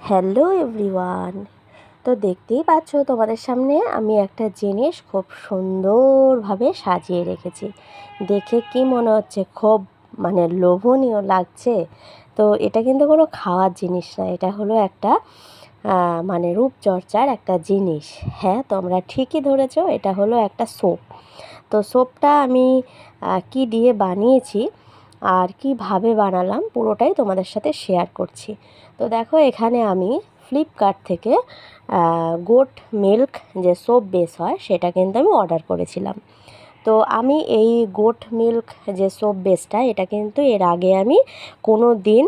Hello everyone. তো দেখতেই পাচ্ছ তোমাদের সামনে আমি একটা জিনিস খুব সুন্দরভাবে সাজিয়ে রেখেছি। দেখে কি মনে হচ্ছে খুব লোভনীয় লাগছে। তো এটা কিন্তু কোনো খাওয়ার জিনিস না, এটা হলো একটা রূপচর্চার একটা জিনিস। হ্যাঁ, তোমরা ঠিকই ধরেছো, এটা হলো একটা সোপ। তো সোপটা আমি কি দিয়ে বানিয়েছি আর কিভাবে বানালাম পুরোটাই তোমাদের সাথে শেয়ার করছি। তো দেখো, এখানে আমি ফ্লিপকার্ট থেকে গোট মিল্ক যে সোপ বেস হয় সেটা কিন্তু আমি অর্ডার করেছিলাম। তো আমি এই গোট মিল্ক যে সোপ বেসটা, এটা কিন্তু এর আগে আমি কোনো দিন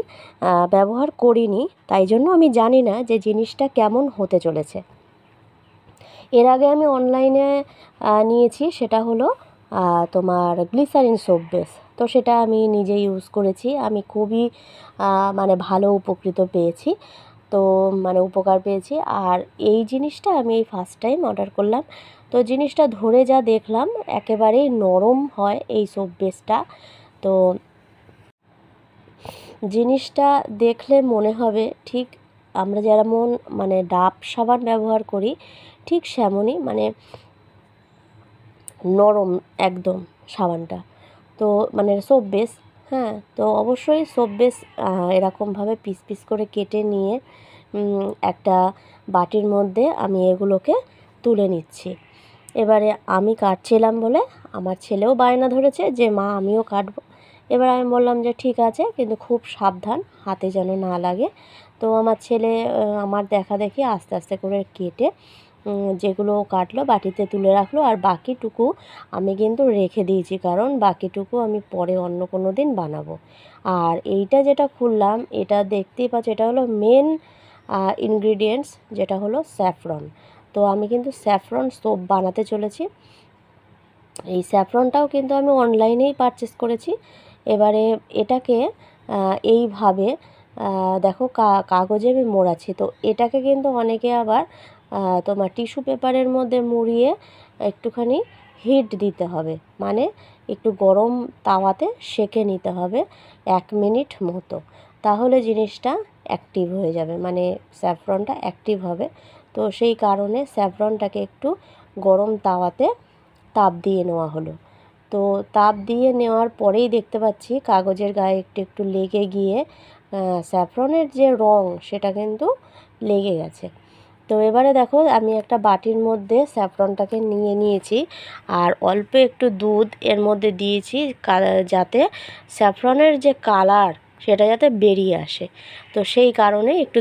ব্যবহার করিনি, তাই জন্য আমি জানি না যে জিনিসটা কেমন হতে চলেছে। এর আগে আমি অনলাইনে নিয়েছি, সেটা হলো তোমার গ্লিসারিন সোপ বেস। তো সেটা আমি নিজে ইউজ করেছি, আমি খুবই ভালো উপকৃত পেয়েছি। তো উপকার পেয়েছি। আর এই জিনিসটা আমি এই ফার্স্ট টাইম অর্ডার করলাম। তো জিনিসটা ধরে যা দেখলাম, একেবারেই নরম হয় এই সোপ বেসটা। তো জিনিসটা দেখলে মনে হবে ঠিক আমরা যেমন ডাব সাবান ব্যবহার করি, ঠিক সেমনই নরম একদম সাবানটা। তো সোপ বেস। হ্যাঁ, তো অবশ্যই সোপ বেস এরকমভাবে পিস পিস করে কেটে নিয়ে একটা বাটির মধ্যে আমি এগুলোকে তুলে নিচ্ছি। এবারে আমি কাটছিলাম বলে আমার ছেলেও বায়না ধরেছে যে মা আমিও কাটবো। এবার আমি বললাম যে ঠিক আছে, কিন্তু খুব সাবধান, হাতে যেন না লাগে। তো আমার ছেলে আমার দেখা দেখি আস্তে আস্তে করে কেটে যেগুলো কাটলো বাটিতে তুলে রাখলো, আর বাকিটুকু আমি কিন্তু রেখে দিয়েছি, কারণ বাকিটুকু আমি পরে অন্য কোনো দিন বানাবো। আর এইটা যেটা খুললাম, এটা দেখতেই পাচ্ছ, এটা হলো মেন ইনগ্রিডিয়েন্টস, যেটা হলো স্যাফরন। তো আমি কিন্তু স্যাফরন সোপ বানাতে চলেছি। এই স্যাফরনটাও কিন্তু আমি অনলাইনেই পারচেস করেছি। এবারে এটাকে এইভাবে দেখো কাগজে আমি মোড়াচ্ছি। তো এটাকে কিন্তু অনেকে আবার তোমার টিস্যু পেপারের মধ্যে মুড়িয়ে একটুখানি হিট দিতে হবে, একটু গরম তাওয়াতে সেঁকে নিতে হবে 1 মিনিট মতো, তাহলে জিনিসটা অ্যাক্টিভ হয়ে যাবে, স্যাফরনটা অ্যাক্টিভ হবে। তো সেই কারণে স্যাফরনটাকে একটু গরম তাওয়াতে তাপ দিয়ে নেওয়া হলো। তো তাপ দিয়ে নেওয়ার পরেই দেখতে পাচ্ছি কাগজের গায়ে একটু একটু লেগে গিয়ে স্যাফরনের যে রং সেটা কিন্তু লেগে গেছে। তো এবারে দেখো, আমি একটা বাটির মধ্যে স্যাফরনটাকে নিয়ে নিয়েছি, আর অল্প একটু দুধ এর মধ্যে দিয়েছি যাতে স্যাফরনের যে কালার সেটা যাতে বেরিয়ে আসে। তো সেই কারণে একটু